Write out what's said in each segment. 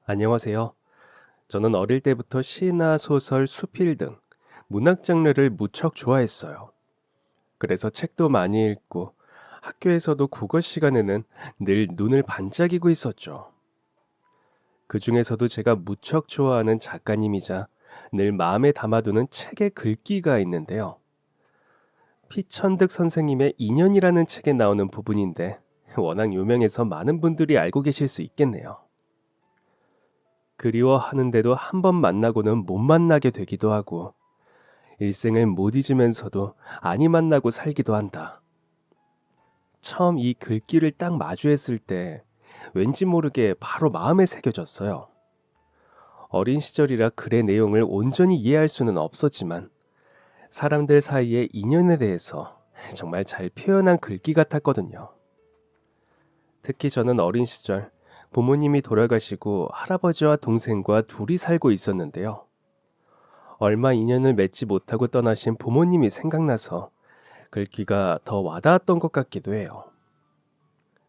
안녕하세요. 저는 어릴 때부터 시나 소설, 수필 등 문학 장르를 무척 좋아했어요. 그래서 책도 많이 읽고 학교에서도 국어 시간에는 늘 눈을 반짝이고 있었죠. 그 중에서도 제가 무척 좋아하는 작가님이자 늘 마음에 담아두는 책의 글귀가 있는데요. 피천득 선생님의 인연이라는 책에 나오는 부분인데 워낙 유명해서 많은 분들이 알고 계실 수 있겠네요. 그리워하는데도 한 번 만나고는 못 만나게 되기도 하고 일생을 못 잊으면서도 아니 만나고 살기도 한다. 처음 이 글귀를 딱 마주했을 때 왠지 모르게 바로 마음에 새겨졌어요. 어린 시절이라 글의 내용을 온전히 이해할 수는 없었지만 사람들 사이의 인연에 대해서 정말 잘 표현한 글귀 같았거든요. 특히 저는 어린 시절 부모님이 돌아가시고 할아버지와 동생과 둘이 살고 있었는데요. 얼마 인연을 맺지 못하고 떠나신 부모님이 생각나서 글귀가 더 와닿았던 것 같기도 해요.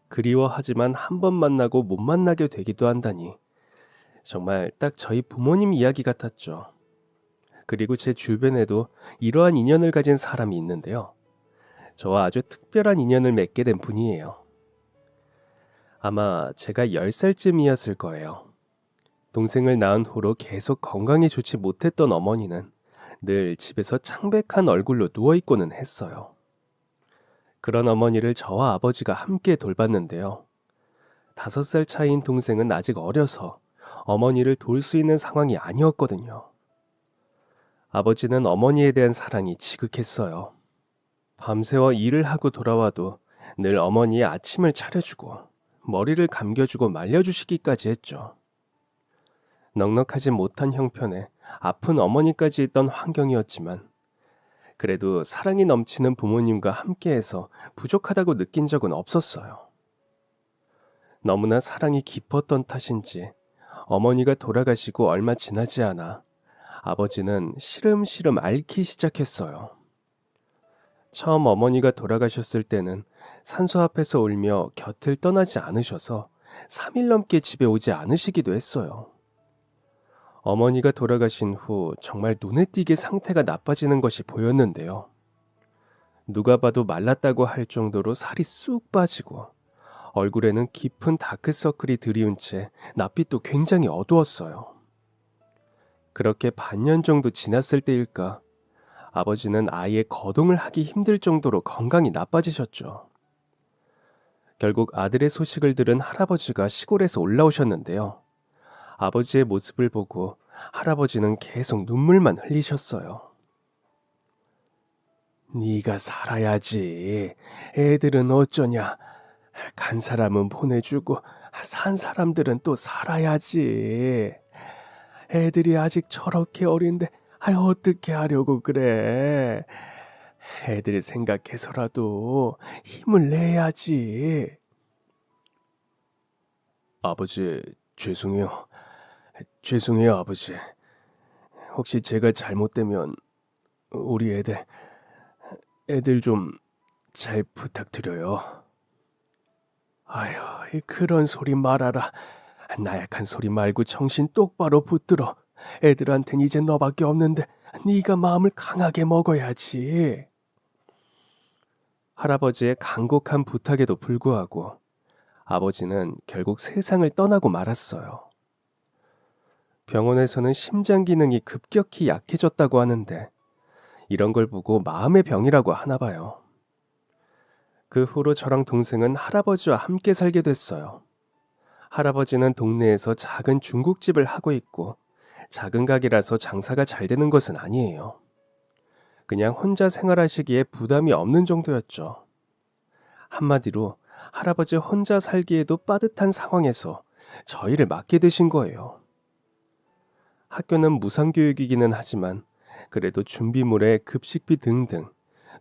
그리워하지만 한 번 만나고 못 만나게 되기도 한다니 정말 딱 저희 부모님 이야기 같았죠. 그리고 제 주변에도 이러한 인연을 가진 사람이 있는데요. 저와 아주 특별한 인연을 맺게 된 분이에요. 아마 제가 10살쯤이었을 거예요. 동생을 낳은 후로 계속 건강이 좋지 못했던 어머니는 늘 집에서 창백한 얼굴로 누워있고는 했어요. 그런 어머니를 저와 아버지가 함께 돌봤는데요. 5살 차이인 동생은 아직 어려서 어머니를 돌 수 있는 상황이 아니었거든요. 아버지는 어머니에 대한 사랑이 지극했어요. 밤새워 일을 하고 돌아와도 늘 어머니의 아침을 차려주고 머리를 감겨주고 말려주시기까지 했죠. 넉넉하지 못한 형편에 아픈 어머니까지 있던 환경이었지만 그래도 사랑이 넘치는 부모님과 함께해서 부족하다고 느낀 적은 없었어요. 너무나 사랑이 깊었던 탓인지 어머니가 돌아가시고 얼마 지나지 않아 아버지는 시름시름 앓기 시작했어요. 처음 어머니가 돌아가셨을 때는 산소 앞에서 울며 곁을 떠나지 않으셔서 3일 넘게 집에 오지 않으시기도 했어요. 어머니가 돌아가신 후 정말 눈에 띄게 상태가 나빠지는 것이 보였는데요. 누가 봐도 말랐다고 할 정도로 살이 쑥 빠지고 얼굴에는 깊은 다크서클이 드리운 채 낯빛도 굉장히 어두웠어요. 그렇게 반년 정도 지났을 때일까 아버지는 아예 거동을 하기 힘들 정도로 건강이 나빠지셨죠. 결국 아들의 소식을 들은 할아버지가 시골에서 올라오셨는데요. 아버지의 모습을 보고 할아버지는 계속 눈물만 흘리셨어요. 네가 살아야지. 애들은 어쩌냐. 간 사람은 보내주고 산 사람들은 또 살아야지. 애들이 아직 저렇게 어린데 어떻게 하려고 그래. 애들 생각해서라도 힘을 내야지. 아버지, 죄송해요. 죄송해요, 아버지. 혹시 제가 잘못되면 우리 애들 좀 잘 부탁드려요. 아휴, 그런 소리 말아라. 나약한 소리 말고 정신 똑바로 붙들어. 애들한텐 이제 너밖에 없는데 네가 마음을 강하게 먹어야지. 할아버지의 간곡한 부탁에도 불구하고 아버지는 결국 세상을 떠나고 말았어요. 병원에서는 심장 기능이 급격히 약해졌다고 하는데 이런 걸 보고 마음의 병이라고 하나 봐요. 그 후로 저랑 동생은 할아버지와 함께 살게 됐어요. 할아버지는 동네에서 작은 중국집을 하고 있고 작은 가게라서 장사가 잘 되는 것은 아니에요. 그냥 혼자 생활하시기에 부담이 없는 정도였죠. 한마디로 할아버지 혼자 살기에도 빠듯한 상황에서 저희를 맡게 되신 거예요. 학교는 무상교육이기는 하지만 그래도 준비물에 급식비 등등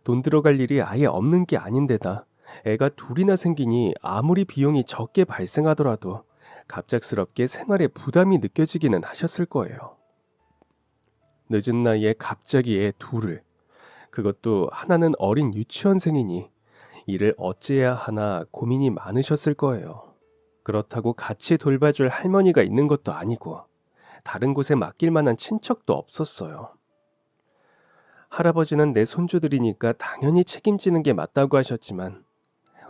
돈 들어갈 일이 아예 없는 게 아닌데다 애가 둘이나 생기니 아무리 비용이 적게 발생하더라도 갑작스럽게 생활에 부담이 느껴지기는 하셨을 거예요. 늦은 나이에 갑자기 애 둘을, 그것도 하나는 어린 유치원생이니 이를 어찌해야 하나 고민이 많으셨을 거예요. 그렇다고 같이 돌봐줄 할머니가 있는 것도 아니고 다른 곳에 맡길 만한 친척도 없었어요. 할아버지는 내 손주들이니까 당연히 책임지는 게 맞다고 하셨지만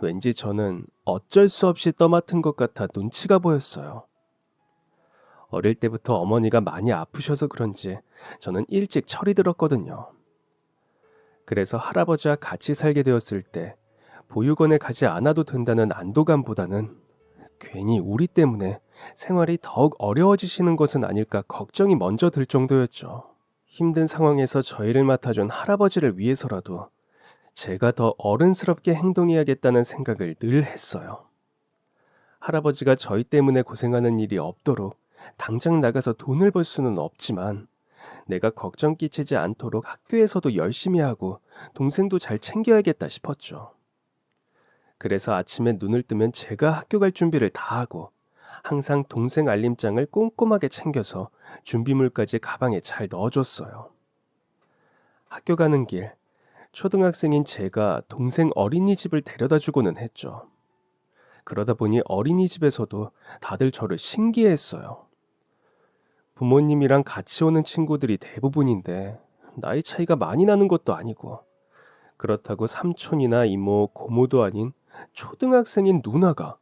왠지 저는 어쩔 수 없이 떠맡은 것 같아 눈치가 보였어요. 어릴 때부터 어머니가 많이 아프셔서 그런지 저는 일찍 철이 들었거든요. 그래서 할아버지와 같이 살게 되었을 때 보육원에 가지 않아도 된다는 안도감보다는 괜히 우리 때문에 생활이 더욱 어려워지시는 것은 아닐까 걱정이 먼저 들 정도였죠. 힘든 상황에서 저희를 맡아준 할아버지를 위해서라도 제가 더 어른스럽게 행동해야겠다는 생각을 늘 했어요. 할아버지가 저희 때문에 고생하는 일이 없도록 당장 나가서 돈을 벌 수는 없지만 내가 걱정 끼치지 않도록 학교에서도 열심히 하고 동생도 잘 챙겨야겠다 싶었죠. 그래서 아침에 눈을 뜨면 제가 학교 갈 준비를 다 하고 항상 동생 알림장을 꼼꼼하게 챙겨서 준비물까지 가방에 잘 넣어줬어요. 학교 가는 길, 초등학생인 제가 동생 어린이집을 데려다 주고는 했죠. 그러다 보니 어린이집에서도 다들 저를 신기해했어요. 부모님이랑 같이 오는 친구들이 대부분인데 나이 차이가 많이 나는 것도 아니고 그렇다고 삼촌이나 이모, 고모도 아닌 초등학생인 누나가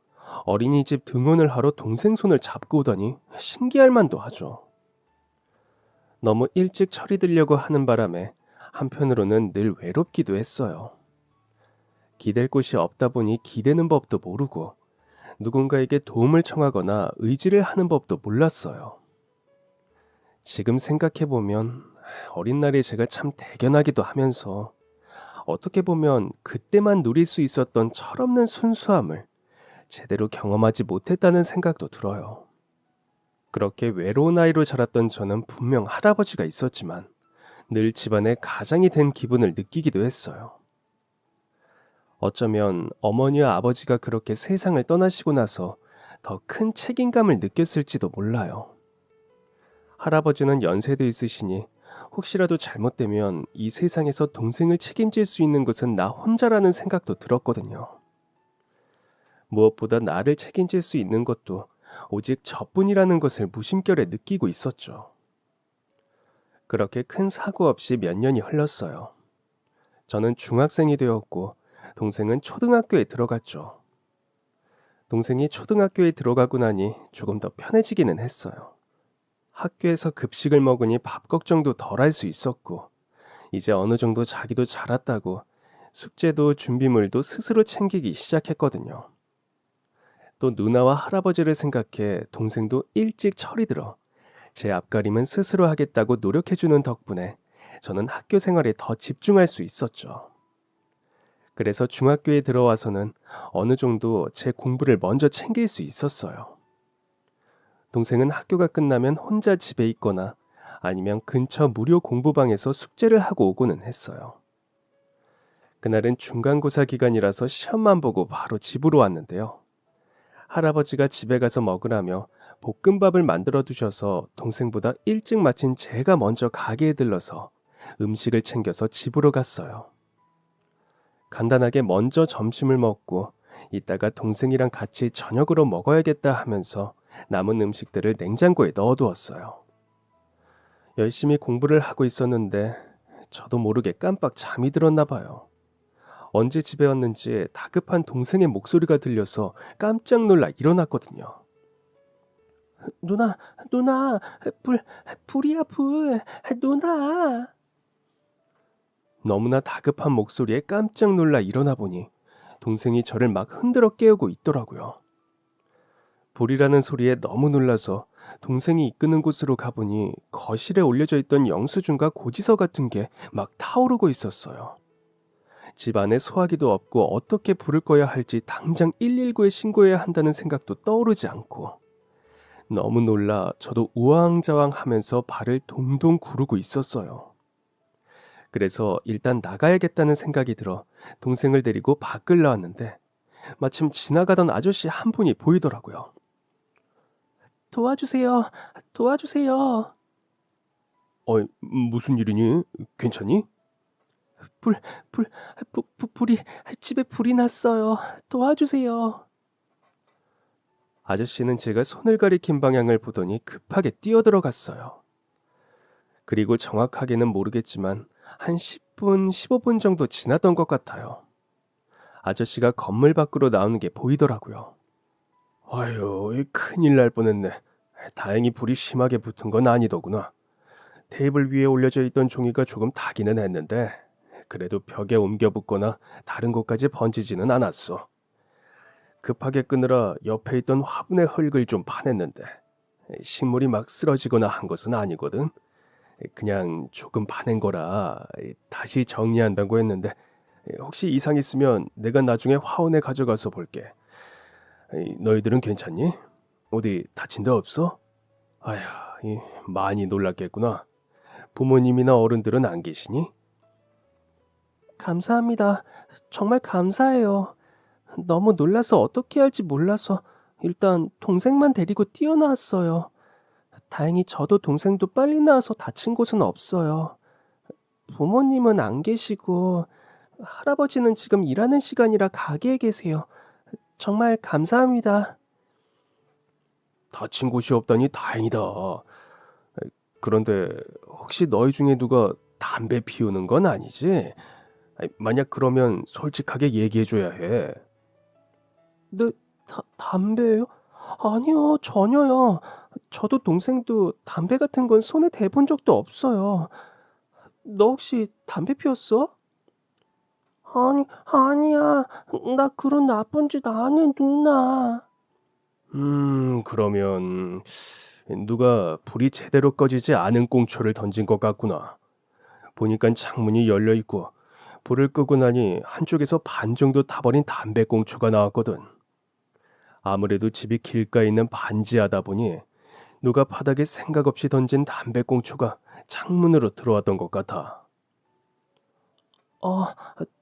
어린이집 등원을 하러 동생 손을 잡고 오다니 신기할 만도 하죠. 너무 일찍 철이 들려고 하는 바람에 한편으로는 늘 외롭기도 했어요. 기댈 곳이 없다 보니 기대는 법도 모르고 누군가에게 도움을 청하거나 의지를 하는 법도 몰랐어요. 지금 생각해보면 어린 날에 제가 참 대견하기도 하면서 어떻게 보면 그때만 누릴 수 있었던 철없는 순수함을 제대로 경험하지 못했다는 생각도 들어요. 그렇게 외로운 아이로 자랐던 저는 분명 할아버지가 있었지만 늘 집안의 가장이 된 기분을 느끼기도 했어요. 어쩌면 어머니와 아버지가 그렇게 세상을 떠나시고 나서 더 큰 책임감을 느꼈을지도 몰라요. 할아버지는 연세도 있으시니 혹시라도 잘못되면 이 세상에서 동생을 책임질 수 있는 것은 나 혼자라는 생각도 들었거든요. 무엇보다 나를 책임질 수 있는 것도 오직 저뿐이라는 것을 무심결에 느끼고 있었죠. 그렇게 큰 사고 없이 몇 년이 흘렀어요. 저는 중학생이 되었고 동생은 초등학교에 들어갔죠. 동생이 초등학교에 들어가고 나니 조금 더 편해지기는 했어요. 학교에서 급식을 먹으니 밥 걱정도 덜 할 수 있었고 이제 어느 정도 자기도 자랐다고 숙제도 준비물도 스스로 챙기기 시작했거든요. 또 누나와 할아버지를 생각해 동생도 일찍 철이 들어 제 앞가림은 스스로 하겠다고 노력해주는 덕분에 저는 학교 생활에 더 집중할 수 있었죠. 그래서 중학교에 들어와서는 어느 정도 제 공부를 먼저 챙길 수 있었어요. 동생은 학교가 끝나면 혼자 집에 있거나 아니면 근처 무료 공부방에서 숙제를 하고 오고는 했어요. 그날은 중간고사 기간이라서 시험만 보고 바로 집으로 왔는데요. 할아버지가 집에 가서 먹으라며 볶음밥을 만들어 두셔서 동생보다 일찍 마친 제가 먼저 가게에 들러서 음식을 챙겨서 집으로 갔어요. 간단하게 먼저 점심을 먹고 이따가 동생이랑 같이 저녁으로 먹어야겠다 하면서 남은 음식들을 냉장고에 넣어두었어요. 열심히 공부를 하고 있었는데 저도 모르게 깜빡 잠이 들었나 봐요. 언제 집에 왔는지 다급한 동생의 목소리가 들려서 깜짝 놀라 일어났거든요. 누나, 누나, 불이야, 불, 누나. 너무나 다급한 목소리에 깜짝 놀라 일어나 보니 동생이 저를 막 흔들어 깨우고 있더라고요. 불이라는 소리에 너무 놀라서 동생이 이끄는 곳으로 가보니 거실에 올려져 있던 영수증과 고지서 같은 게 막 타오르고 있었어요. 집 안에 소화기도 없고 어떻게 부를 거야 할지 당장 119에 신고해야 한다는 생각도 떠오르지 않고 너무 놀라 저도 우왕좌왕하면서 발을 동동 구르고 있었어요. 그래서 일단 나가야겠다는 생각이 들어 동생을 데리고 밖을 나왔는데 마침 지나가던 아저씨 한 분이 보이더라고요. 도와주세요. 도와주세요. 무슨 일이니? 괜찮니? 불, 불이, 집에 불이 났어요. 도와주세요. 아저씨는 제가 손을 가리킨 방향을 보더니 급하게 뛰어들어갔어요. 그리고 정확하게는 모르겠지만 한 10분, 15분 정도 지났던 것 같아요. 아저씨가 건물 밖으로 나오는 게 보이더라고요. 아유, 큰일 날 뻔했네. 다행히 불이 심하게 붙은 건 아니더구나. 테이블 위에 올려져 있던 종이가 조금 타기는 했는데 그래도 벽에 옮겨 붙거나 다른 곳까지 번지지는 않았어. 급하게 끄느라 옆에 있던 화분의 흙을 좀 파냈는데 식물이 막 쓰러지거나 한 것은 아니거든. 그냥 조금 파낸 거라 다시 정리한다고 했는데 혹시 이상 있으면 내가 나중에 화원에 가져가서 볼게. 너희들은 괜찮니? 어디 다친 데 없어? 아휴, 많이 놀랐겠구나. 부모님이나 어른들은 안 계시니? 감사합니다. 정말 감사해요. 너무 놀라서 어떻게 할지 몰라서 일단 동생만 데리고 뛰어나왔어요. 다행히 저도 동생도 빨리 나와서 다친 곳은 없어요. 부모님은 안 계시고 할아버지는 지금 일하는 시간이라 가게에 계세요. 정말 감사합니다. 다친 곳이 없다니 다행이다. 그런데 혹시 너희 중에 누가 담배 피우는 건 아니지? 만약 그러면 솔직하게 얘기해줘야 해. 네, 담배요? 아니요, 전혀요. 저도 동생도 담배 같은 건 손에 대본 적도 없어요. 너 혹시 담배 피웠어? 아니야. 나 그런 나쁜 짓 안 해, 누나. 그러면 누가 불이 제대로 꺼지지 않은 꽁초를 던진 것 같구나. 보니까 창문이 열려 있고 불을 끄고 나니 한쪽에서 반 정도 타버린 담배 꽁초가 나왔거든. 아무래도 집이 길가에 있는 반지하다 보니 누가 바닥에 생각 없이 던진 담배 꽁초가 창문으로 들어왔던 것 같아.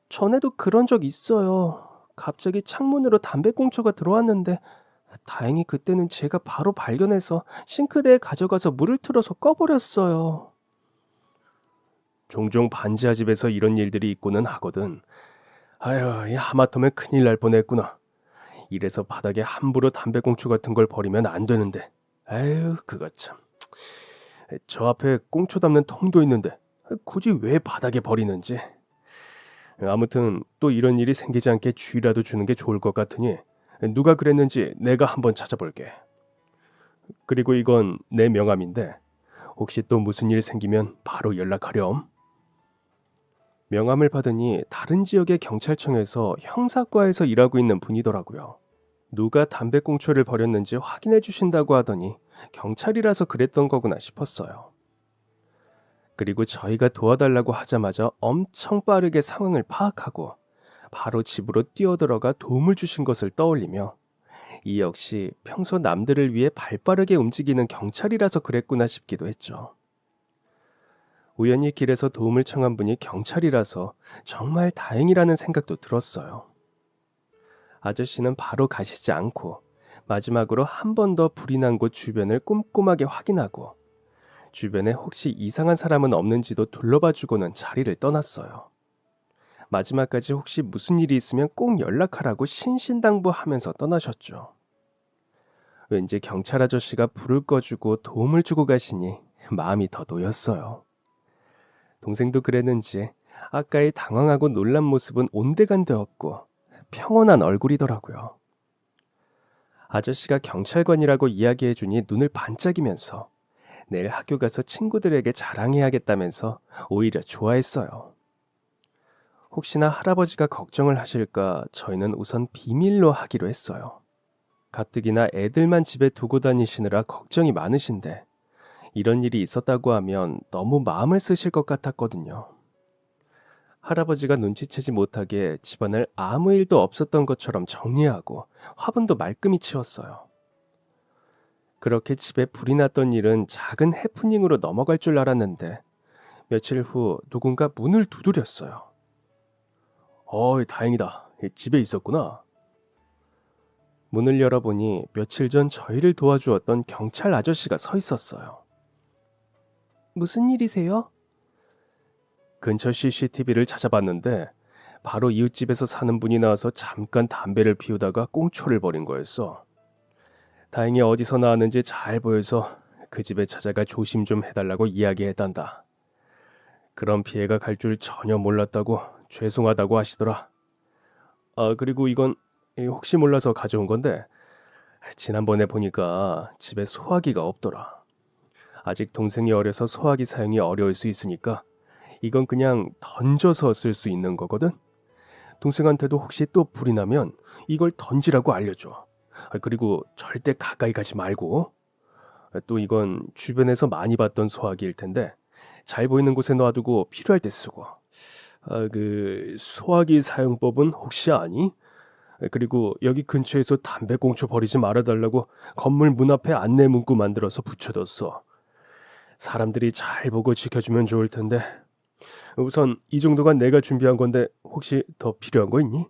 전에도 그런 적 있어요. 갑자기 창문으로 담배 꽁초가 들어왔는데 다행히 그때는 제가 바로 발견해서 싱크대에 가져가서 물을 틀어서 꺼버렸어요. 종종 반지하 집에서 이런 일들이 있고는 하거든. 아휴, 하마터면 큰일 날 뻔했구나. 이래서 바닥에 함부로 담배꽁초 같은 걸 버리면 안 되는데. 에휴, 그거 참. 저 앞에 꽁초 담는 통도 있는데 굳이 왜 바닥에 버리는지. 아무튼 또 이런 일이 생기지 않게 주의라도 주는 게 좋을 것 같으니 누가 그랬는지 내가 한번 찾아볼게. 그리고 이건 내 명함인데 혹시 또 무슨 일 생기면 바로 연락하렴. 명함을 받으니 다른 지역의 경찰청에서 형사과에서 일하고 있는 분이더라고요. 누가 담배꽁초를 버렸는지 확인해 주신다고 하더니 경찰이라서 그랬던 거구나 싶었어요. 그리고 저희가 도와달라고 하자마자 엄청 빠르게 상황을 파악하고 바로 집으로 뛰어들어가 도움을 주신 것을 떠올리며 이 역시 평소 남들을 위해 발빠르게 움직이는 경찰이라서 그랬구나 싶기도 했죠. 우연히 길에서 도움을 청한 분이 경찰이라서 정말 다행이라는 생각도 들었어요. 아저씨는 바로 가시지 않고 마지막으로 한 번 더 불이 난 곳 주변을 꼼꼼하게 확인하고 주변에 혹시 이상한 사람은 없는지도 둘러봐주고는 자리를 떠났어요. 마지막까지 혹시 무슨 일이 있으면 꼭 연락하라고 신신당부하면서 떠나셨죠. 왠지 경찰 아저씨가 불을 꺼주고 도움을 주고 가시니 마음이 더 놓였어요. 동생도 그랬는지 아까의 당황하고 놀란 모습은 온데간데 없고 평온한 얼굴이더라고요. 아저씨가 경찰관이라고 이야기해주니 눈을 반짝이면서 내일 학교 가서 친구들에게 자랑해야겠다면서 오히려 좋아했어요. 혹시나 할아버지가 걱정을 하실까 저희는 우선 비밀로 하기로 했어요. 가뜩이나 애들만 집에 두고 다니시느라 걱정이 많으신데 이런 일이 있었다고 하면 너무 마음을 쓰실 것 같았거든요. 할아버지가 눈치채지 못하게 집안을 아무 일도 없었던 것처럼 정리하고 화분도 말끔히 치웠어요. 그렇게 집에 불이 났던 일은 작은 해프닝으로 넘어갈 줄 알았는데 며칠 후 누군가 문을 두드렸어요. 다행이다. 집에 있었구나. 문을 열어보니 며칠 전 저희를 도와주었던 경찰 아저씨가 서 있었어요. 무슨 일이세요? 근처 CCTV를 찾아봤는데 바로 이웃집에서 사는 분이 나와서 잠깐 담배를 피우다가 꽁초를 버린 거였어. 다행히 어디서 나왔는지 잘 보여서 그 집에 찾아가 조심 좀 해달라고 이야기했단다. 그런 피해가 갈 줄 전혀 몰랐다고 죄송하다고 하시더라. 그리고 이건 혹시 몰라서 가져온 건데 지난번에 보니까 집에 소화기가 없더라. 아직 동생이 어려서 소화기 사용이 어려울 수 있으니까 이건 그냥 던져서 쓸 수 있는 거거든. 동생한테도 혹시 또 불이 나면 이걸 던지라고 알려줘. 그리고 절대 가까이 가지 말고. 또 이건 주변에서 많이 봤던 소화기일 텐데 잘 보이는 곳에 놔두고 필요할 때 쓰고. 그 소화기 사용법은 혹시 아니? 그리고 여기 근처에서 담배꽁초 버리지 말아달라고 건물 문 앞에 안내 문구 만들어서 붙여뒀어. 사람들이 잘 보고 지켜주면 좋을 텐데. 우선 이 정도가 내가 준비한 건데 혹시 더 필요한 거 있니?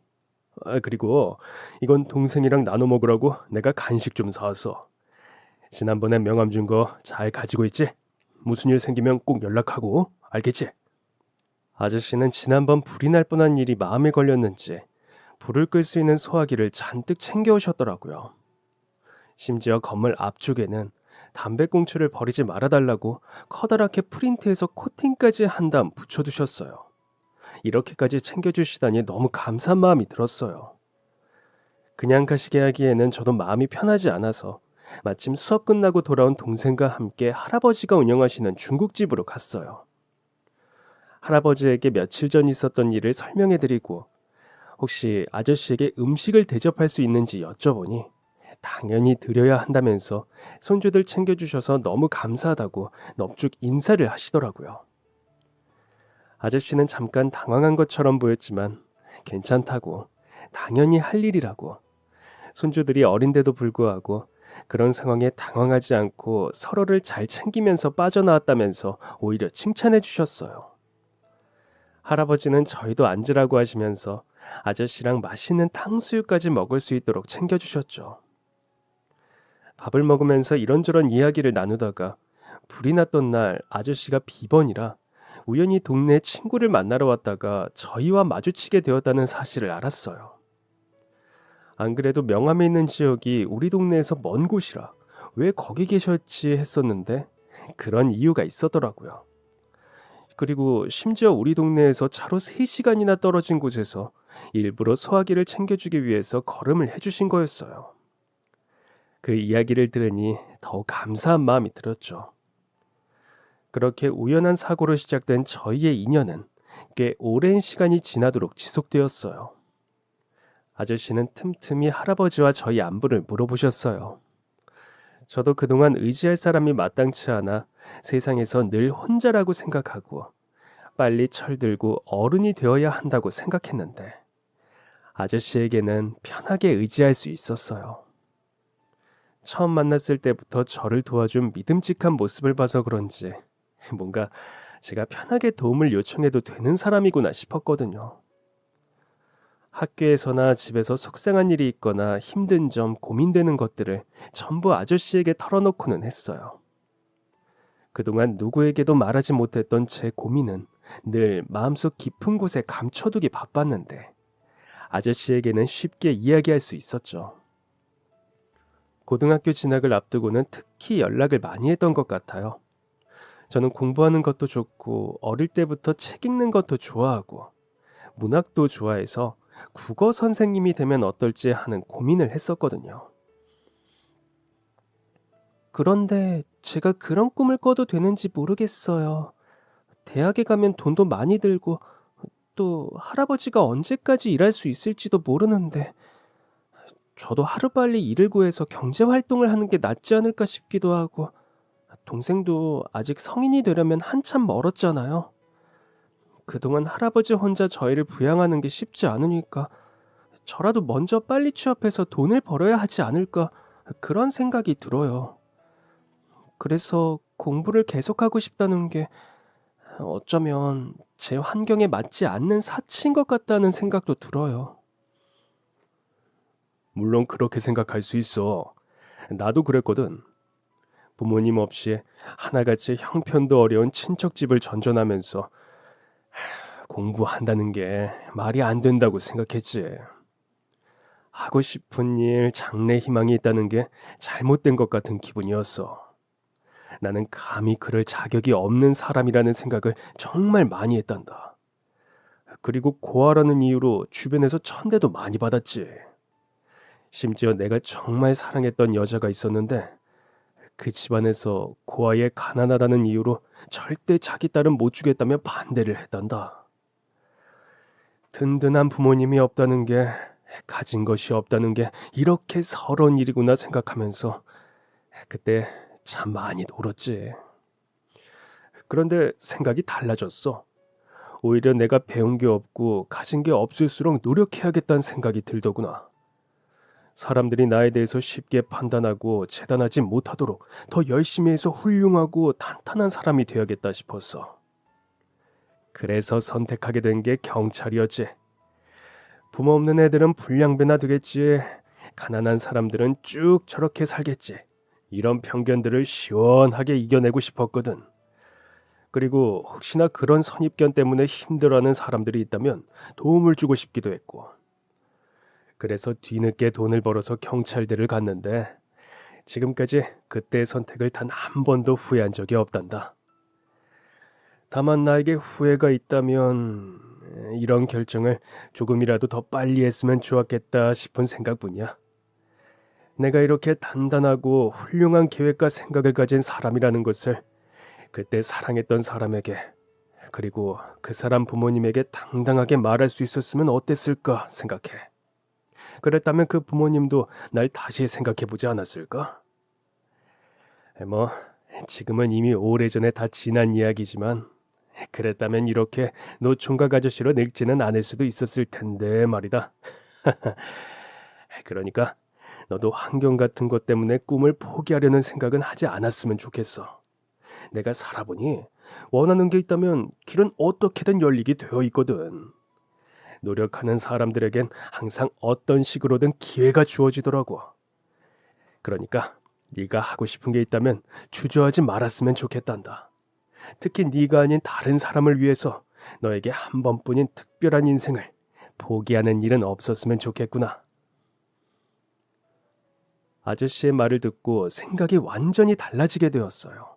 그리고 이건 동생이랑 나눠 먹으라고 내가 간식 좀 사왔어. 지난번에 명함 준 거 잘 가지고 있지? 무슨 일 생기면 꼭 연락하고, 알겠지? 아저씨는 지난번 불이 날 뻔한 일이 마음에 걸렸는지 불을 끌 수 있는 소화기를 잔뜩 챙겨오셨더라고요. 심지어 건물 앞쪽에는 담배꽁초를 버리지 말아달라고 커다랗게 프린트해서 코팅까지 한 다음 붙여두셨어요. 이렇게까지 챙겨주시다니 너무 감사한 마음이 들었어요. 그냥 가시게 하기에는 저도 마음이 편하지 않아서 마침 수업 끝나고 돌아온 동생과 함께 할아버지가 운영하시는 중국집으로 갔어요. 할아버지에게 며칠 전 있었던 일을 설명해드리고 혹시 아저씨에게 음식을 대접할 수 있는지 여쭤보니 당연히 드려야 한다면서 손주들 챙겨주셔서 너무 감사하다고 넙죽 인사를 하시더라고요. 아저씨는 잠깐 당황한 것처럼 보였지만 괜찮다고, 당연히 할 일이라고, 손주들이 어린데도 불구하고 그런 상황에 당황하지 않고 서로를 잘 챙기면서 빠져나왔다면서 오히려 칭찬해 주셨어요. 할아버지는 저희도 앉으라고 하시면서 아저씨랑 맛있는 탕수육까지 먹을 수 있도록 챙겨주셨죠. 밥을 먹으면서 이런저런 이야기를 나누다가 불이 났던 날 아저씨가 비번이라 우연히 동네 친구를 만나러 왔다가 저희와 마주치게 되었다는 사실을 알았어요. 안 그래도 명함에 있는 지역이 우리 동네에서 먼 곳이라 왜 거기 계셨지 했었는데 그런 이유가 있었더라고요. 그리고 심지어 우리 동네에서 차로 3시간이나 떨어진 곳에서 일부러 소화기를 챙겨주기 위해서 걸음을 해주신 거였어요. 그 이야기를 들으니 더욱 감사한 마음이 들었죠. 그렇게 우연한 사고로 시작된 저희의 인연은 꽤 오랜 시간이 지나도록 지속되었어요. 아저씨는 틈틈이 할아버지와 저희 안부를 물어보셨어요. 저도 그동안 의지할 사람이 마땅치 않아 세상에서 늘 혼자라고 생각하고 빨리 철들고 어른이 되어야 한다고 생각했는데 아저씨에게는 편하게 의지할 수 있었어요. 처음 만났을 때부터 저를 도와준 믿음직한 모습을 봐서 그런지 뭔가 제가 편하게 도움을 요청해도 되는 사람이구나 싶었거든요. 학교에서나 집에서 속상한 일이 있거나 힘든 점, 고민되는 것들을 전부 아저씨에게 털어놓고는 했어요. 그동안 누구에게도 말하지 못했던 제 고민은 늘 마음속 깊은 곳에 감춰두기 바빴는데 아저씨에게는 쉽게 이야기할 수 있었죠. 고등학교 진학을 앞두고는 특히 연락을 많이 했던 것 같아요. 저는 공부하는 것도 좋고 어릴 때부터 책 읽는 것도 좋아하고 문학도 좋아해서 국어 선생님이 되면 어떨지 하는 고민을 했었거든요. 그런데 제가 그런 꿈을 꿔도 되는지 모르겠어요. 대학에 가면 돈도 많이 들고 또 할아버지가 언제까지 일할 수 있을지도 모르는데 저도 하루빨리 일을 구해서 경제활동을 하는 게 낫지 않을까 싶기도 하고 동생도 아직 성인이 되려면 한참 멀었잖아요. 그동안 할아버지 혼자 저희를 부양하는 게 쉽지 않으니까 저라도 먼저 빨리 취업해서 돈을 벌어야 하지 않을까 그런 생각이 들어요. 그래서 공부를 계속하고 싶다는 게 어쩌면 제 환경에 맞지 않는 사치인 것 같다는 생각도 들어요. 물론 그렇게 생각할 수 있어. 나도 그랬거든. 부모님 없이 하나같이 형편도 어려운 친척집을 전전하면서 공부한다는 게 말이 안 된다고 생각했지. 하고 싶은 일, 장래 희망이 있다는 게 잘못된 것 같은 기분이었어. 나는 감히 그럴 자격이 없는 사람이라는 생각을 정말 많이 했단다. 그리고 고아라는 이유로 주변에서 천대도 많이 받았지. 심지어 내가 정말 사랑했던 여자가 있었는데 그 집안에서 고아의 가난하다는 이유로 절대 자기 딸은 못 주겠다며 반대를 했단다. 든든한 부모님이 없다는 게, 가진 것이 없다는 게 이렇게 서러운 일이구나 생각하면서 그때 참 많이 울었지. 그런데 생각이 달라졌어. 오히려 내가 배운 게 없고 가진 게 없을수록 노력해야겠다는 생각이 들더구나. 사람들이 나에 대해서 쉽게 판단하고 재단하지 못하도록 더 열심히 해서 훌륭하고 탄탄한 사람이 되어야겠다 싶었어. 그래서 선택하게 된 게 경찰이었지. 부모 없는 애들은 불량배나 되겠지. 가난한 사람들은 쭉 저렇게 살겠지. 이런 편견들을 시원하게 이겨내고 싶었거든. 그리고 혹시나 그런 선입견 때문에 힘들어하는 사람들이 있다면 도움을 주고 싶기도 했고. 그래서 뒤늦게 돈을 벌어서 경찰대를 갔는데 지금까지 그때의 선택을 단 한 번도 후회한 적이 없단다. 다만 나에게 후회가 있다면 이런 결정을 조금이라도 더 빨리 했으면 좋았겠다 싶은 생각뿐이야. 내가 이렇게 단단하고 훌륭한 계획과 생각을 가진 사람이라는 것을 그때 사랑했던 사람에게, 그리고 그 사람 부모님에게 당당하게 말할 수 있었으면 어땠을까 생각해. 그랬다면 그 부모님도 날 다시 생각해보지 않았을까? 뭐 지금은 이미 오래전에 다 지난 이야기지만 그랬다면 이렇게 노총각 아저씨로 늙지는 않을 수도 있었을 텐데 말이다. 그러니까 너도 환경 같은 것 때문에 꿈을 포기하려는 생각은 하지 않았으면 좋겠어. 내가 살아보니 원하는 게 있다면 길은 어떻게든 열리게 되어 있거든. 노력하는 사람들에겐 항상 어떤 식으로든 기회가 주어지더라고. 그러니까 네가 하고 싶은 게 있다면 주저하지 말았으면 좋겠단다. 특히 네가 아닌 다른 사람을 위해서 너에게 한 번뿐인 특별한 인생을 포기하는 일은 없었으면 좋겠구나. 아저씨의 말을 듣고 생각이 완전히 달라지게 되었어요.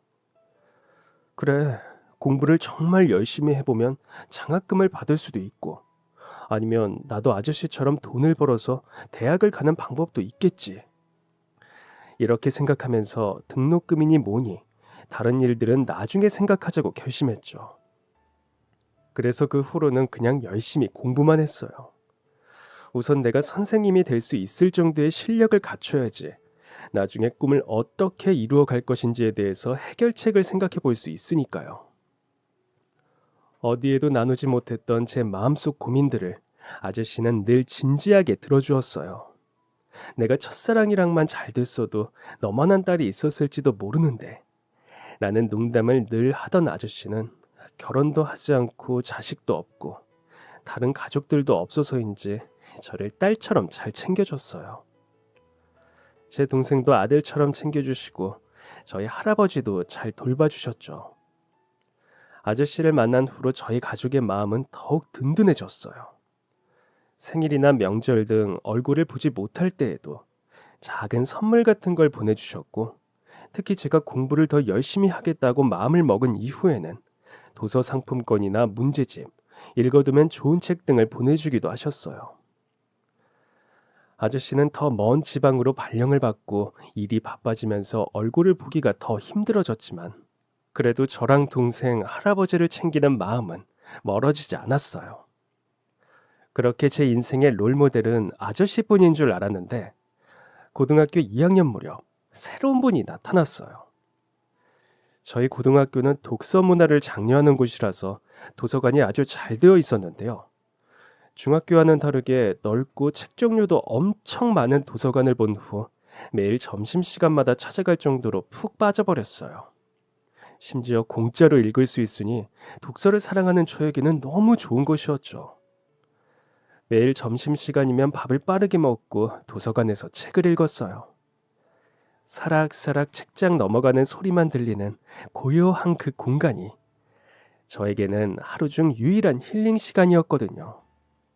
그래, 공부를 정말 열심히 해보면 장학금을 받을 수도 있고, 아니면 나도 아저씨처럼 돈을 벌어서 대학을 가는 방법도 있겠지. 이렇게 생각하면서 등록금이니 뭐니 다른 일들은 나중에 생각하자고 결심했죠. 그래서 그 후로는 그냥 열심히 공부만 했어요. 우선 내가 선생님이 될 수 있을 정도의 실력을 갖춰야지 나중에 꿈을 어떻게 이루어 갈 것인지에 대해서 해결책을 생각해 볼 수 있으니까요. 어디에도 나누지 못했던 제 마음속 고민들을 아저씨는 늘 진지하게 들어주었어요. 내가 첫사랑이랑만 잘 됐어도 너만한 딸이 있었을지도 모르는데, 라는 농담을 늘 하던 아저씨는 결혼도 하지 않고 자식도 없고 다른 가족들도 없어서인지 저를 딸처럼 잘 챙겨줬어요. 제 동생도 아들처럼 챙겨주시고 저희 할아버지도 잘 돌봐주셨죠. 아저씨를 만난 후로 저희 가족의 마음은 더욱 든든해졌어요. 생일이나 명절 등 얼굴을 보지 못할 때에도 작은 선물 같은 걸 보내주셨고, 특히 제가 공부를 더 열심히 하겠다고 마음을 먹은 이후에는 도서 상품권이나 문제집, 읽어두면 좋은 책 등을 보내주기도 하셨어요. 아저씨는 더 먼 지방으로 발령을 받고 일이 바빠지면서 얼굴을 보기가 더 힘들어졌지만, 그래도 저랑 동생, 할아버지를 챙기는 마음은 멀어지지 않았어요. 그렇게 제 인생의 롤모델은 아저씨뿐인 줄 알았는데 고등학교 2학년 무렵 새로운 분이 나타났어요. 저희 고등학교는 독서 문화를 장려하는 곳이라서 도서관이 아주 잘 되어 있었는데요. 중학교와는 다르게 넓고 책 종류도 엄청 많은 도서관을 본 후 매일 점심시간마다 찾아갈 정도로 푹 빠져버렸어요. 심지어 공짜로 읽을 수 있으니 독서를 사랑하는 저에게는 너무 좋은 곳이었죠. 매일 점심시간이면 밥을 빠르게 먹고 도서관에서 책을 읽었어요. 사락사락 책장 넘어가는 소리만 들리는 고요한 그 공간이 저에게는 하루 중 유일한 힐링 시간이었거든요.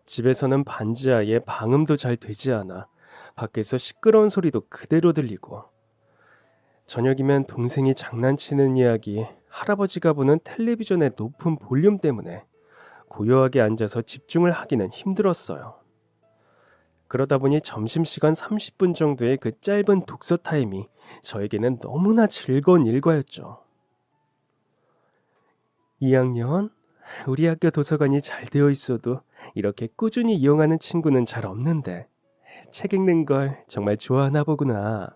집에서는 반지하에 방음도 잘 되지 않아 밖에서 시끄러운 소리도 그대로 들리고, 저녁이면 동생이 장난치는 이야기, 할아버지가 보는 텔레비전의 높은 볼륨 때문에 고요하게 앉아서 집중을 하기는 힘들었어요. 그러다 보니 점심시간 30분 정도의 그 짧은 독서 타임이 저에게는 너무나 즐거운 일과였죠. 2학년? 우리 학교 도서관이 잘 되어 있어도 이렇게 꾸준히 이용하는 친구는 잘 없는데 책 읽는 걸 정말 좋아하나 보구나.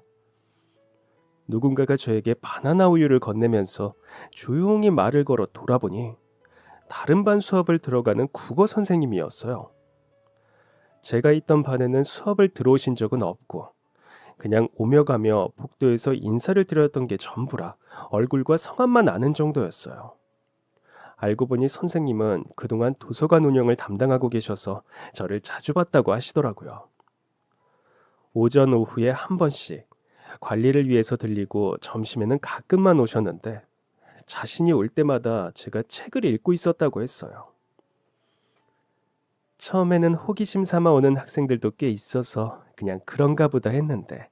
누군가가 저에게 바나나 우유를 건네면서 조용히 말을 걸어 돌아보니 다른 반 수업을 들어가는 국어 선생님이었어요. 제가 있던 반에는 수업을 들어오신 적은 없고 그냥 오며 가며 복도에서 인사를 드렸던 게 전부라 얼굴과 성함만 아는 정도였어요. 알고 보니 선생님은 그동안 도서관 운영을 담당하고 계셔서 저를 자주 봤다고 하시더라고요. 오전 오후에 한 번씩 관리를 위해서 들리고 점심에는 가끔만 오셨는데 자신이 올 때마다 제가 책을 읽고 있었다고 했어요. 처음에는 호기심 삼아 오는 학생들도 꽤 있어서 그냥 그런가 보다 했는데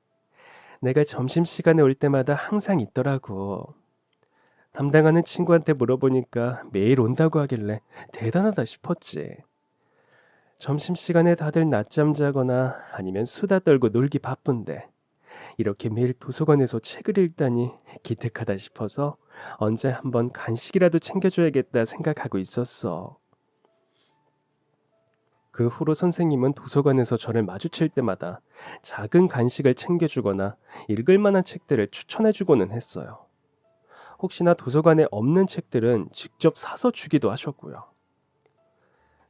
내가 점심시간에 올 때마다 항상 있더라고. 담당하는 친구한테 물어보니까 매일 온다고 하길래 대단하다 싶었지. 점심시간에 다들 낮잠 자거나 아니면 수다 떨고 놀기 바쁜데 이렇게 매일 도서관에서 책을 읽다니 기특하다 싶어서 언제 한번 간식이라도 챙겨줘야겠다 생각하고 있었어. 그 후로 선생님은 도서관에서 저를 마주칠 때마다 작은 간식을 챙겨주거나 읽을 만한 책들을 추천해주고는 했어요. 혹시나 도서관에 없는 책들은 직접 사서 주기도 하셨고요.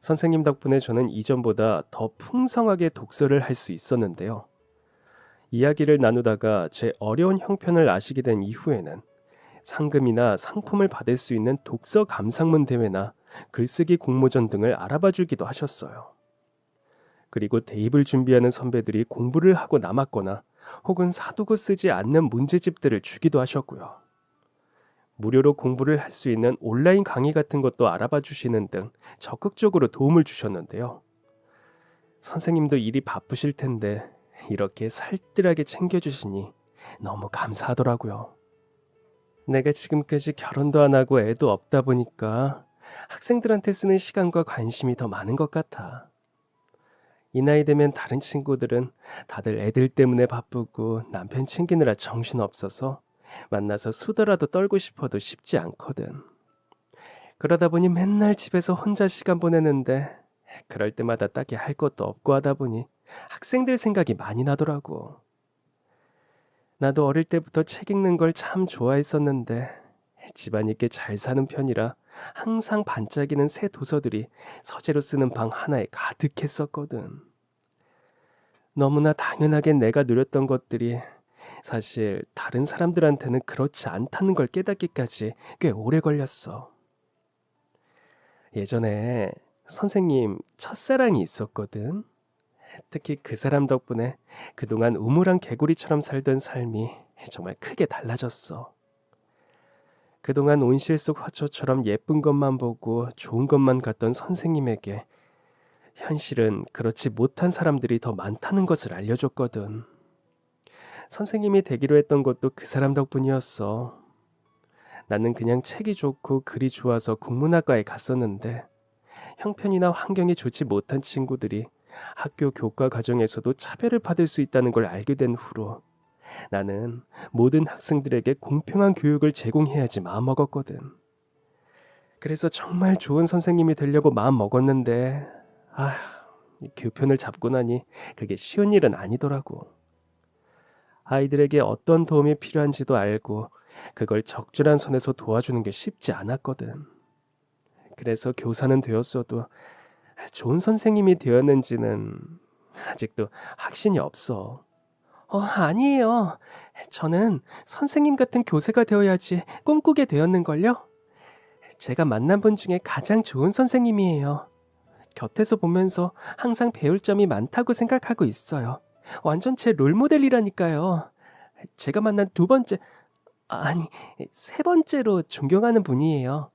선생님 덕분에 저는 이전보다 더 풍성하게 독서를 할 수 있었는데요. 이야기를 나누다가 제 어려운 형편을 아시게 된 이후에는 상금이나 상품을 받을 수 있는 독서 감상문 대회나 글쓰기 공모전 등을 알아봐 주기도 하셨어요. 그리고 대입을 준비하는 선배들이 공부를 하고 남았거나 혹은 사두고 쓰지 않는 문제집들을 주기도 하셨고요. 무료로 공부를 할 수 있는 온라인 강의 같은 것도 알아봐 주시는 등 적극적으로 도움을 주셨는데요. 선생님도 일이 바쁘실 텐데 이렇게 살뜰하게 챙겨주시니 너무 감사하더라고요. 내가 지금까지 결혼도 안 하고 애도 없다 보니까 학생들한테 쓰는 시간과 관심이 더 많은 것 같아. 이 나이 되면 다른 친구들은 다들 애들 때문에 바쁘고 남편 챙기느라 정신없어서 만나서 수다라도 떨고 싶어도 쉽지 않거든. 그러다 보니 맨날 집에서 혼자 시간 보내는데 그럴 때마다 딱히 할 것도 없고 하다 보니 학생들 생각이 많이 나더라고. 나도 어릴 때부터 책 읽는 걸 참 좋아했었는데 집안이 꽤 잘 사는 편이라 항상 반짝이는 새 도서들이 서재로 쓰는 방 하나에 가득했었거든. 너무나 당연하게 내가 누렸던 것들이 사실 다른 사람들한테는 그렇지 않다는 걸 깨닫기까지 꽤 오래 걸렸어. 예전에 선생님 첫사랑이 있었거든. 특히 그 사람 덕분에 그동안 우물안 개구리처럼 살던 삶이 정말 크게 달라졌어. 그동안 온실 속 화초처럼 예쁜 것만 보고 좋은 것만 갔던 선생님에게 현실은 그렇지 못한 사람들이 더 많다는 것을 알려줬거든. 선생님이 되기로 했던 것도 그 사람 덕분이었어. 나는 그냥 책이 좋고 글이 좋아서 국문학과에 갔었는데 형편이나 환경이 좋지 못한 친구들이 학교 교과 과정에서도 차별을 받을 수 있다는 걸 알게 된 후로 나는 모든 학생들에게 공평한 교육을 제공해야지 마음먹었거든. 그래서 정말 좋은 선생님이 되려고 마음먹었는데 교편을 잡고 나니 그게 쉬운 일은 아니더라고. 아이들에게 어떤 도움이 필요한지도 알고 그걸 적절한 선에서 도와주는 게 쉽지 않았거든. 그래서 교사는 되었어도 좋은 선생님이 되었는지는 아직도 확신이 없어. 아니에요. 저는 선생님 같은 교사가 되어야지 꿈꾸게 되었는걸요. 제가 만난 분 중에 가장 좋은 선생님이에요. 곁에서 보면서 항상 배울 점이 많다고 생각하고 있어요. 완전 제 롤모델이라니까요. 제가 만난 세 번째로 존경하는 분이에요.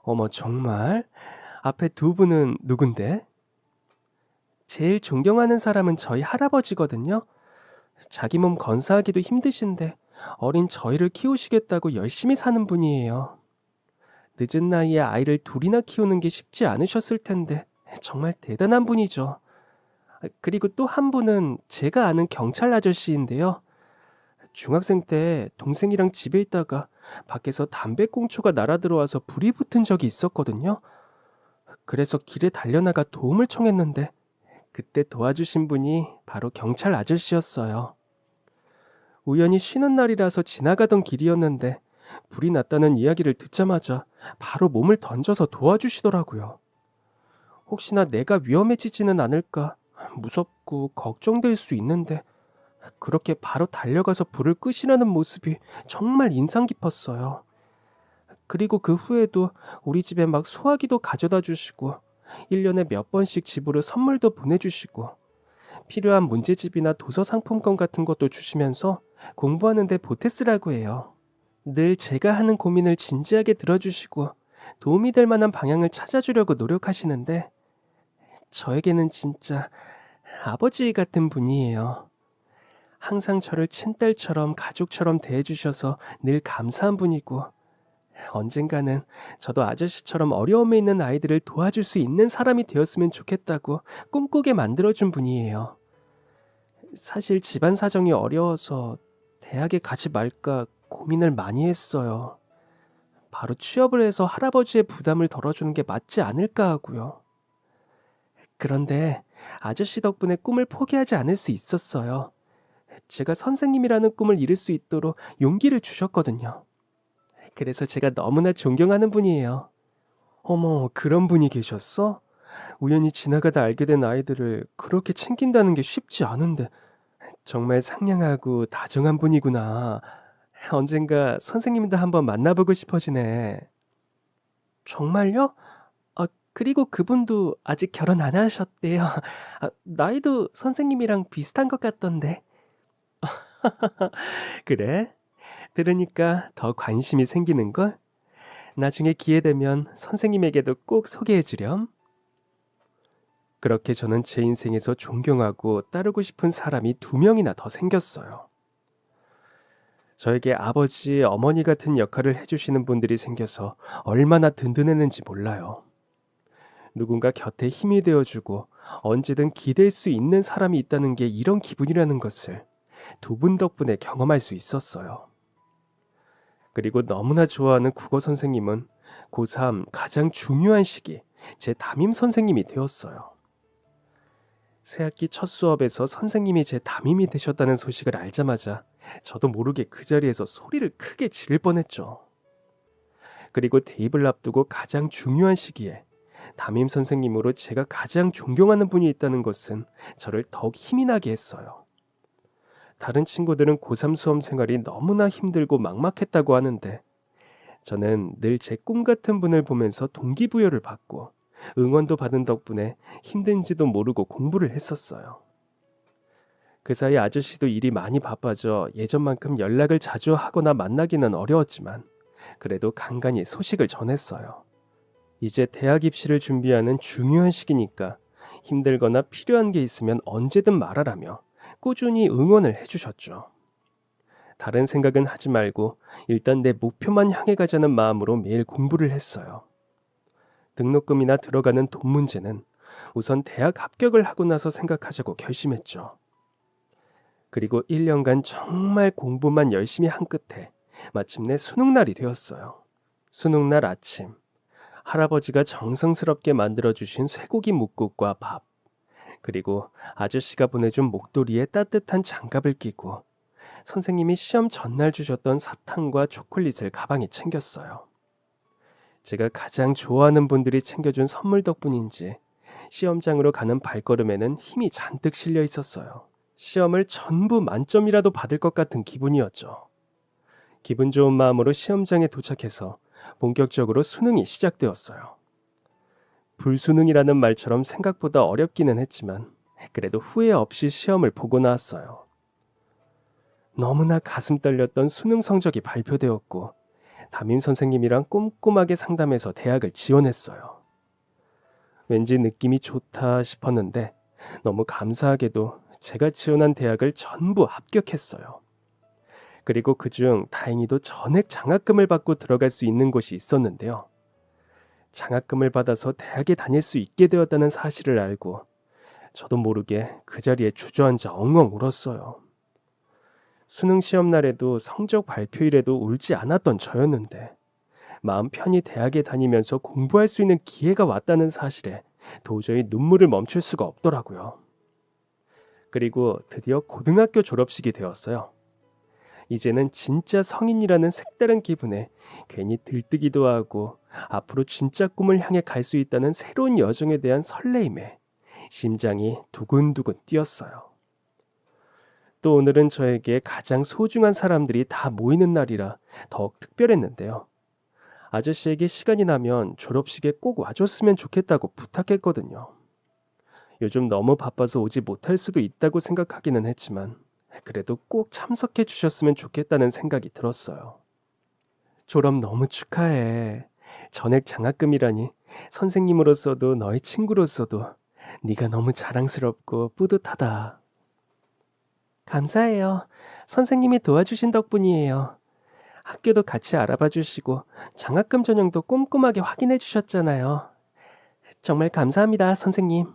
어머, 정말? 앞에 두 분은 누군데? 제일 존경하는 사람은 저희 할아버지거든요. 자기 몸 건사하기도 힘드신데 어린 저희를 키우시겠다고 열심히 사는 분이에요. 늦은 나이에 아이를 둘이나 키우는 게 쉽지 않으셨을 텐데 정말 대단한 분이죠. 그리고 또 한 분은 제가 아는 경찰 아저씨인데요. 중학생 때 동생이랑 집에 있다가 밖에서 담배꽁초가 날아들어와서 불이 붙은 적이 있었거든요. 그래서 길에 달려나가 도움을 청했는데 그때 도와주신 분이 바로 경찰 아저씨였어요. 우연히 쉬는 날이라서 지나가던 길이었는데 불이 났다는 이야기를 듣자마자 바로 몸을 던져서 도와주시더라고요. 혹시나 내가 위험해지지는 않을까 무섭고 걱정될 수 있는데 그렇게 바로 달려가서 불을 끄시려는 모습이 정말 인상 깊었어요. 그리고 그 후에도 우리 집에 막 소화기도 가져다 주시고 1년에 몇 번씩 집으로 선물도 보내주시고 필요한 문제집이나 도서 상품권 같은 것도 주시면서 공부하는 데 보태 쓰라고 해요. 늘 제가 하는 고민을 진지하게 들어주시고 도움이 될 만한 방향을 찾아주려고 노력하시는데 저에게는 진짜 아버지 같은 분이에요. 항상 저를 친딸처럼 가족처럼 대해주셔서 늘 감사한 분이고 언젠가는 저도 아저씨처럼 어려움에 있는 아이들을 도와줄 수 있는 사람이 되었으면 좋겠다고 꿈꾸게 만들어준 분이에요. 사실 집안 사정이 어려워서 대학에 가지 말까 고민을 많이 했어요. 바로 취업을 해서 할아버지의 부담을 덜어주는 게 맞지 않을까 하고요. 그런데 아저씨 덕분에 꿈을 포기하지 않을 수 있었어요. 제가 선생님이라는 꿈을 이룰 수 있도록 용기를 주셨거든요. 그래서 제가 너무나 존경하는 분이에요. 어머, 그런 분이 계셨어? 우연히 지나가다 알게 된 아이들을 그렇게 챙긴다는 게 쉽지 않은데 정말 상냥하고 다정한 분이구나. 언젠가 선생님도 한번 만나보고 싶어지네. 정말요? 그리고 그분도 아직 결혼 안 하셨대요. 나이도 선생님이랑 비슷한 것 같던데. 그래? 들으니까 더 관심이 생기는걸? 나중에 기회 되면 선생님에게도 꼭 소개해 주렴. 그렇게 저는 제 인생에서 존경하고 따르고 싶은 사람이 두 명이나 더 생겼어요. 저에게 아버지, 어머니 같은 역할을 해주시는 분들이 생겨서 얼마나 든든했는지 몰라요. 누군가 곁에 힘이 되어주고 언제든 기댈 수 있는 사람이 있다는 게 이런 기분이라는 것을 두 분 덕분에 경험할 수 있었어요. 그리고 너무나 좋아하는 국어 선생님은 고3 가장 중요한 시기 제 담임 선생님이 되었어요. 새학기 첫 수업에서 선생님이 제 담임이 되셨다는 소식을 알자마자 저도 모르게 그 자리에서 소리를 크게 지를 뻔했죠. 그리고 대입을 앞두고 가장 중요한 시기에 담임 선생님으로 제가 가장 존경하는 분이 있다는 것은 저를 더욱 힘이 나게 했어요. 다른 친구들은 고3 수험 생활이 너무나 힘들고 막막했다고 하는데 저는 늘 제 꿈 같은 분을 보면서 동기부여를 받고 응원도 받은 덕분에 힘든지도 모르고 공부를 했었어요. 그 사이 아저씨도 일이 많이 바빠져 예전만큼 연락을 자주 하거나 만나기는 어려웠지만 그래도 간간히 소식을 전했어요. 이제 대학 입시를 준비하는 중요한 시기니까 힘들거나 필요한 게 있으면 언제든 말하라며 꾸준히 응원을 해주셨죠. 다른 생각은 하지 말고 일단 내 목표만 향해 가자는 마음으로 매일 공부를 했어요. 등록금이나 들어가는 돈 문제는 우선 대학 합격을 하고 나서 생각하자고 결심했죠. 그리고 1년간 정말 공부만 열심히 한 끝에 마침내 수능날이 되었어요. 수능날 아침, 할아버지가 정성스럽게 만들어주신 쇠고기 뭇국과 밥, 그리고 아저씨가 보내준 목도리에 따뜻한 장갑을 끼고 선생님이 시험 전날 주셨던 사탕과 초콜릿을 가방에 챙겼어요. 제가 가장 좋아하는 분들이 챙겨준 선물 덕분인지 시험장으로 가는 발걸음에는 힘이 잔뜩 실려 있었어요. 시험을 전부 만점이라도 받을 것 같은 기분이었죠. 기분 좋은 마음으로 시험장에 도착해서 본격적으로 수능이 시작되었어요. 불수능이라는 말처럼 생각보다 어렵기는 했지만 그래도 후회 없이 시험을 보고 나왔어요. 너무나 가슴 떨렸던 수능 성적이 발표되었고 담임 선생님이랑 꼼꼼하게 상담해서 대학을 지원했어요. 왠지 느낌이 좋다 싶었는데 너무 감사하게도 제가 지원한 대학을 전부 합격했어요. 그리고 그중 다행히도 전액 장학금을 받고 들어갈 수 있는 곳이 있었는데요. 장학금을 받아서 대학에 다닐 수 있게 되었다는 사실을 알고 저도 모르게 그 자리에 주저앉아 엉엉 울었어요. 수능 시험 날에도 성적 발표일에도 울지 않았던 저였는데 마음 편히 대학에 다니면서 공부할 수 있는 기회가 왔다는 사실에 도저히 눈물을 멈출 수가 없더라고요. 그리고 드디어 고등학교 졸업식이 되었어요. 이제는 진짜 성인이라는 색다른 기분에 괜히 들뜨기도 하고 앞으로 진짜 꿈을 향해 갈 수 있다는 새로운 여정에 대한 설레임에 심장이 두근두근 뛰었어요. 또 오늘은 저에게 가장 소중한 사람들이 다 모이는 날이라 더욱 특별했는데요. 아저씨에게 시간이 나면 졸업식에 꼭 와줬으면 좋겠다고 부탁했거든요. 요즘 너무 바빠서 오지 못할 수도 있다고 생각하기는 했지만 그래도 꼭 참석해 주셨으면 좋겠다는 생각이 들었어요. 졸업 너무 축하해. 전액 장학금이라니 선생님으로서도 너희 친구로서도 네가 너무 자랑스럽고 뿌듯하다. 감사해요. 선생님이 도와주신 덕분이에요. 학교도 같이 알아봐 주시고 장학금 전형도 꼼꼼하게 확인해 주셨잖아요. 정말 감사합니다, 선생님.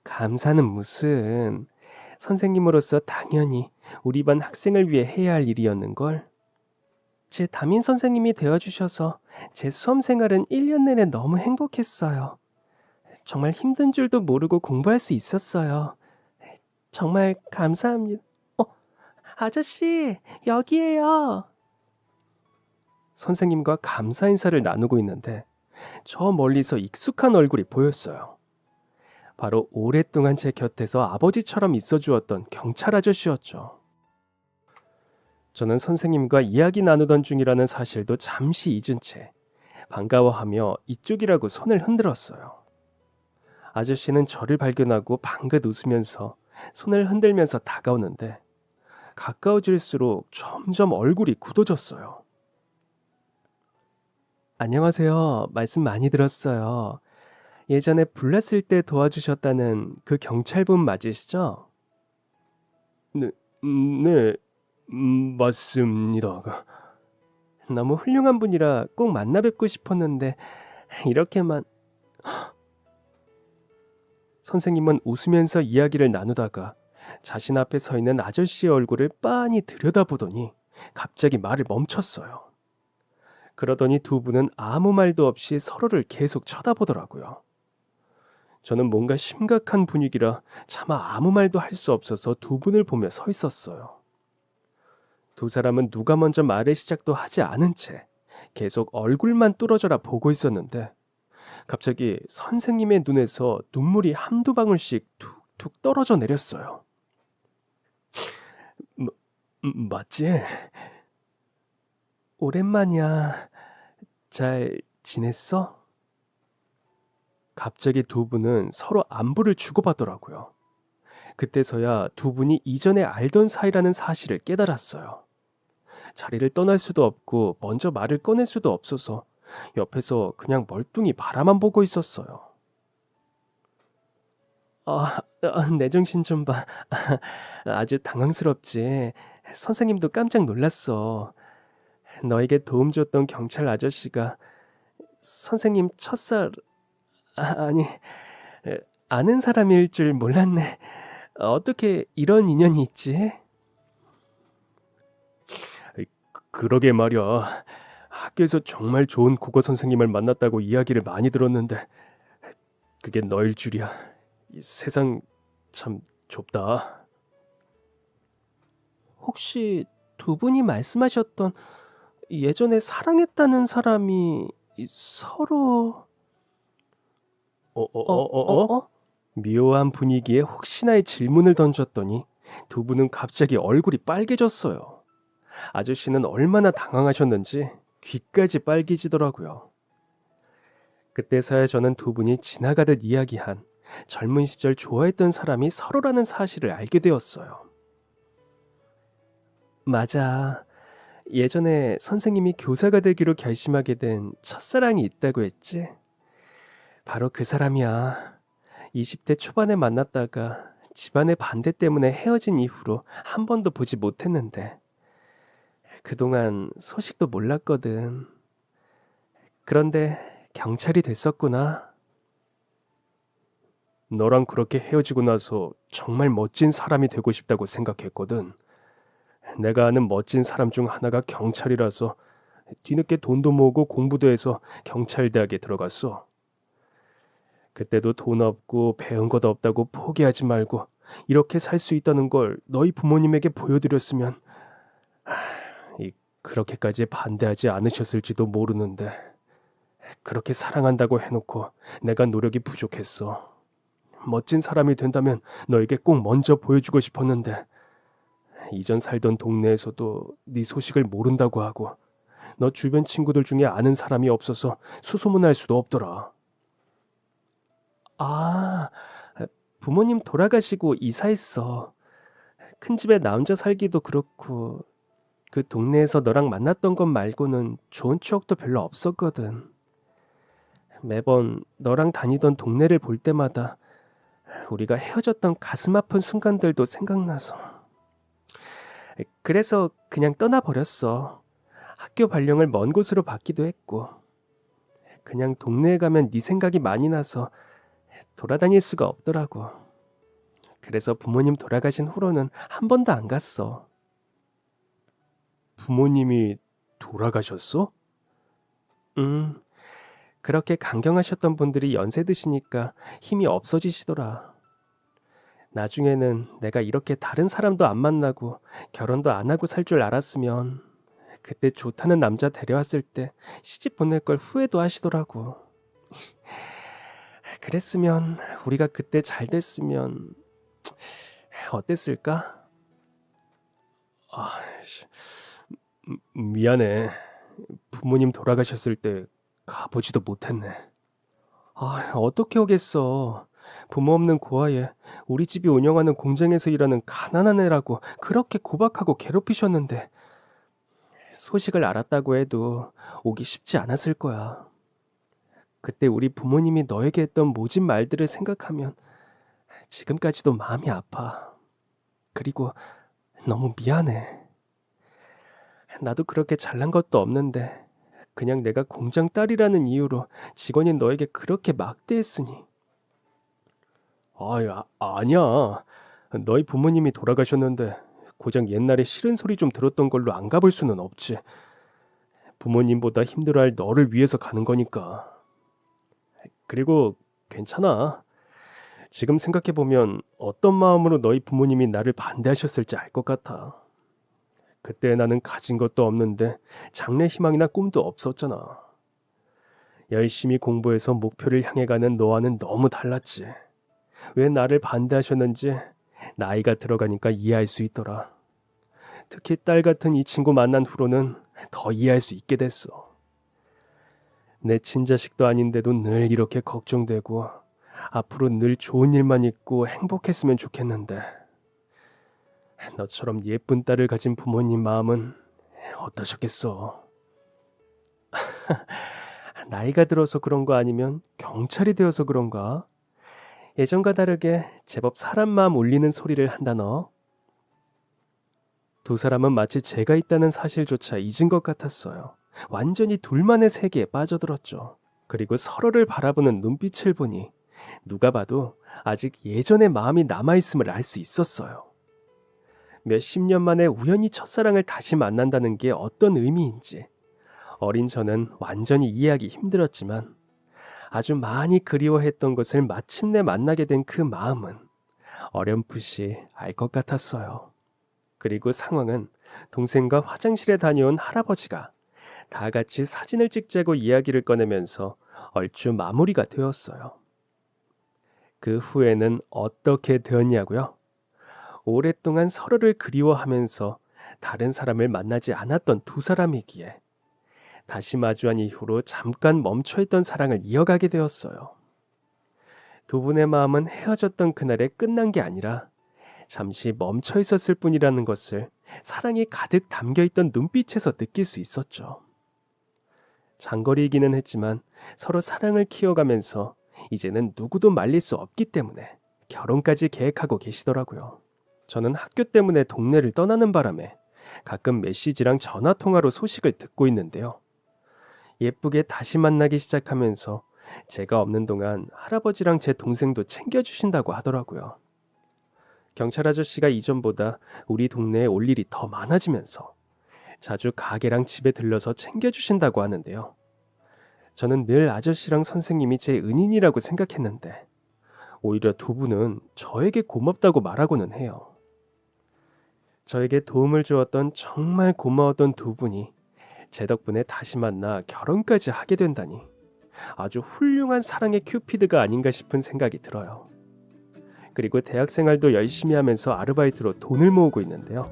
감사는 무슨. 선생님으로서 당연히 우리 반 학생을 위해 해야 할 일이었는걸. 제 담임 선생님이 되어주셔서 제 수험 생활은 1년 내내 너무 행복했어요. 정말 힘든 줄도 모르고 공부할 수 있었어요. 정말 감사합니다. 아저씨, 여기에요. 선생님과 감사 인사를 나누고 있는데 저 멀리서 익숙한 얼굴이 보였어요. 바로 오랫동안 제 곁에서 아버지처럼 있어 주었던 경찰 아저씨였죠. 저는 선생님과 이야기 나누던 중이라는 사실도 잠시 잊은 채 반가워하며 이쪽이라고 손을 흔들었어요. 아저씨는 저를 발견하고 방긋 웃으면서 손을 흔들면서 다가오는데 가까워질수록 점점 얼굴이 굳어졌어요. 안녕하세요. 말씀 많이 들었어요. 예전에 불났을 때 도와주셨다는 그 경찰분 맞으시죠? 네, 네, 맞습니다. 너무 훌륭한 분이라 꼭 만나 뵙고 싶었는데 이렇게만. 선생님은 웃으면서 이야기를 나누다가 자신 앞에 서 있는 아저씨의 얼굴을 빤히 들여다보더니 갑자기 말을 멈췄어요. 그러더니 두 분은 아무 말도 없이 서로를 계속 쳐다보더라고요. 저는 뭔가 심각한 분위기라 차마 아무 말도 할 수 없어서 두 분을 보며 서 있었어요. 두 사람은 누가 먼저 말의 시작도 하지 않은 채 계속 얼굴만 뚫어져라 보고 있었는데 갑자기 선생님의 눈에서 눈물이 한두 방울씩 툭툭 떨어져 내렸어요. 맞지? 오랜만이야. 잘 지냈어? 갑자기 두 분은 서로 안부를 주고받더라고요. 그때서야 두 분이 이전에 알던 사이라는 사실을 깨달았어요. 자리를 떠날 수도 없고 먼저 말을 꺼낼 수도 없어서 옆에서 그냥 멀뚱히 바라만 보고 있었어요. 내 정신 좀 봐. 아주 당황스럽지. 선생님도 깜짝 놀랐어. 너에게 도움 줬던 경찰 아저씨가 선생님 첫살, 아니, 아는 사람일 줄 몰랐네. 어떻게 이런 인연이 있지? 그러게 말이야. 학교에서 정말 좋은 국어 선생님을 만났다고 이야기를 많이 들었는데 그게 너일 줄이야. 이 세상 참 좁다. 혹시 두 분이 말씀하셨던 예전에 사랑했다는 사람이 서로... 묘한 분위기에 혹시나의 질문을 던졌더니 두 분은 갑자기 얼굴이 빨개졌어요. 아저씨는 얼마나 당황하셨는지 귀까지 빨개지더라고요. 그때서야 저는 두 분이 지나가듯 이야기한 젊은 시절 좋아했던 사람이 서로라는 사실을 알게 되었어요. 맞아. 예전에 선생님이 교사가 되기로 결심하게 된 첫사랑이 있다고 했지? 바로 그 사람이야. 20대 초반에 만났다가 집안의 반대 때문에 헤어진 이후로 한 번도 보지 못했는데 그동안 소식도 몰랐거든. 그런데 경찰이 됐었구나. 너랑 그렇게 헤어지고 나서 정말 멋진 사람이 되고 싶다고 생각했거든. 내가 아는 멋진 사람 중 하나가 경찰이라서 뒤늦게 돈도 모으고 공부도 해서 경찰대학에 들어갔어. 그때도 돈 없고 배운 것 없다고 포기하지 말고 이렇게 살 수 있다는 걸 너희 부모님에게 보여드렸으면 그렇게까지 반대하지 않으셨을지도 모르는데 그렇게 사랑한다고 해놓고 내가 노력이 부족했어. 멋진 사람이 된다면 너에게 꼭 먼저 보여주고 싶었는데 이전 살던 동네에서도 네 소식을 모른다고 하고 너 주변 친구들 중에 아는 사람이 없어서 수소문할 수도 없더라. 아, 부모님 돌아가시고 이사했어. 큰 집에 나 혼자 살기도 그렇고 그 동네에서 너랑 만났던 것 말고는 좋은 추억도 별로 없었거든. 매번 너랑 다니던 동네를 볼 때마다 우리가 헤어졌던 가슴 아픈 순간들도 생각나서. 그래서 그냥 떠나버렸어. 학교 발령을 먼 곳으로 받기도 했고. 그냥 동네에 가면 네 생각이 많이 나서 돌아다닐 수가 없더라고. 그래서 부모님 돌아가신 후로는 한 번도 안 갔어. 부모님이 돌아가셨어? 그렇게 강경하셨던 분들이 연세 드시니까 힘이 없어지시더라. 나중에는 내가 이렇게 다른 사람도 안 만나고 결혼도 안 하고 살 줄 알았으면 그때 좋다는 남자 데려왔을 때 시집 보낼 걸 후회도 하시더라고. 그랬으면 우리가 그때 잘 됐으면 어땠을까? 아, 미안해. 부모님 돌아가셨을 때 가보지도 못했네. 어떻게 오겠어. 부모 없는 고아에 우리 집이 운영하는 공장에서 일하는 가난한 애라고 그렇게 구박하고 괴롭히셨는데 소식을 알았다고 해도 오기 쉽지 않았을 거야. 그때 우리 부모님이 너에게 했던 모진 말들을 생각하면 지금까지도 마음이 아파. 그리고 너무 미안해. 나도 그렇게 잘난 것도 없는데 그냥 내가 공장 딸이라는 이유로 직원인 너에게 그렇게 막대했으니. 아니야. 너희 부모님이 돌아가셨는데 고작 옛날에 싫은 소리 좀 들었던 걸로 안 가볼 수는 없지. 부모님보다 힘들어할 너를 위해서 가는 거니까. 그리고 괜찮아. 지금 생각해보면 어떤 마음으로 너희 부모님이 나를 반대하셨을지 알 것 같아. 그때 나는 가진 것도 없는데 장래 희망이나 꿈도 없었잖아. 열심히 공부해서 목표를 향해 가는 너와는 너무 달랐지. 왜 나를 반대하셨는지 나이가 들어가니까 이해할 수 있더라. 특히 딸 같은 이 친구 만난 후로는 더 이해할 수 있게 됐어. 내 친자식도 아닌데도 늘 이렇게 걱정되고 앞으로 늘 좋은 일만 있고 행복했으면 좋겠는데 너처럼 예쁜 딸을 가진 부모님 마음은 어떠셨겠어? 나이가 들어서 그런 거 아니면 경찰이 되어서 그런가? 예전과 다르게 제법 사람 마음 울리는 소리를 한다 너. 두 사람은 마치 제가 있다는 사실조차 잊은 것 같았어요. 완전히 둘만의 세계에 빠져들었죠. 그리고 서로를 바라보는 눈빛을 보니 누가 봐도 아직 예전의 마음이 남아있음을 알 수 있었어요. 몇십 년 만에 우연히 첫사랑을 다시 만난다는 게 어떤 의미인지 어린 저는 완전히 이해하기 힘들었지만 아주 많이 그리워했던 것을 마침내 만나게 된 그 마음은 어렴풋이 알 것 같았어요. 그리고 상황은 동생과 화장실에 다녀온 할아버지가 다 같이 사진을 찍자고 이야기를 꺼내면서 얼추 마무리가 되었어요. 그 후에는 어떻게 되었냐고요? 오랫동안 서로를 그리워하면서 다른 사람을 만나지 않았던 두 사람이기에 다시 마주한 이후로 잠깐 멈춰있던 사랑을 이어가게 되었어요. 두 분의 마음은 헤어졌던 그날에 끝난 게 아니라 잠시 멈춰 있었을 뿐이라는 것을 사랑이 가득 담겨있던 눈빛에서 느낄 수 있었죠. 장거리이기는 했지만 서로 사랑을 키워가면서 이제는 누구도 말릴 수 없기 때문에 결혼까지 계획하고 계시더라고요. 저는 학교 때문에 동네를 떠나는 바람에 가끔 메시지랑 전화 통화로 소식을 듣고 있는데요. 예쁘게 다시 만나기 시작하면서 제가 없는 동안 할아버지랑 제 동생도 챙겨주신다고 하더라고요. 경찰 아저씨가 이전보다 우리 동네에 올 일이 더 많아지면서 자주 가게랑 집에 들러서 챙겨주신다고 하는데요. 저는 늘 아저씨랑 선생님이 제 은인이라고 생각했는데 오히려 두 분은 저에게 고맙다고 말하고는 해요. 저에게 도움을 주었던 정말 고마웠던 두 분이 제 덕분에 다시 만나 결혼까지 하게 된다니 아주 훌륭한 사랑의 큐피드가 아닌가 싶은 생각이 들어요. 그리고 대학 생활도 열심히 하면서 아르바이트로 돈을 모으고 있는데요.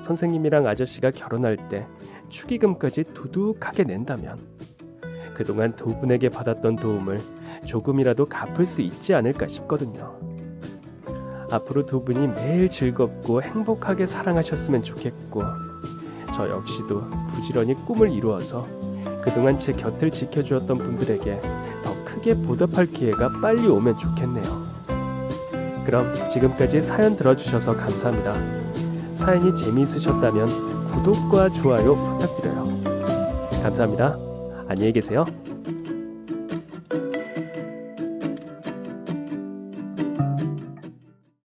선생님이랑 아저씨가 결혼할 때 축의금까지 두둑하게 낸다면 그동안 두 분에게 받았던 도움을 조금이라도 갚을 수 있지 않을까 싶거든요. 앞으로 두 분이 매일 즐겁고 행복하게 사랑하셨으면 좋겠고 저 역시도 부지런히 꿈을 이루어서 그동안 제 곁을 지켜주었던 분들에게 더 크게 보답할 기회가 빨리 오면 좋겠네요. 그럼 지금까지 사연 들어주셔서 감사합니다. 사연이 재미있으셨다면 구독과 좋아요 부탁드려요. 감사합니다. 안녕히 계세요.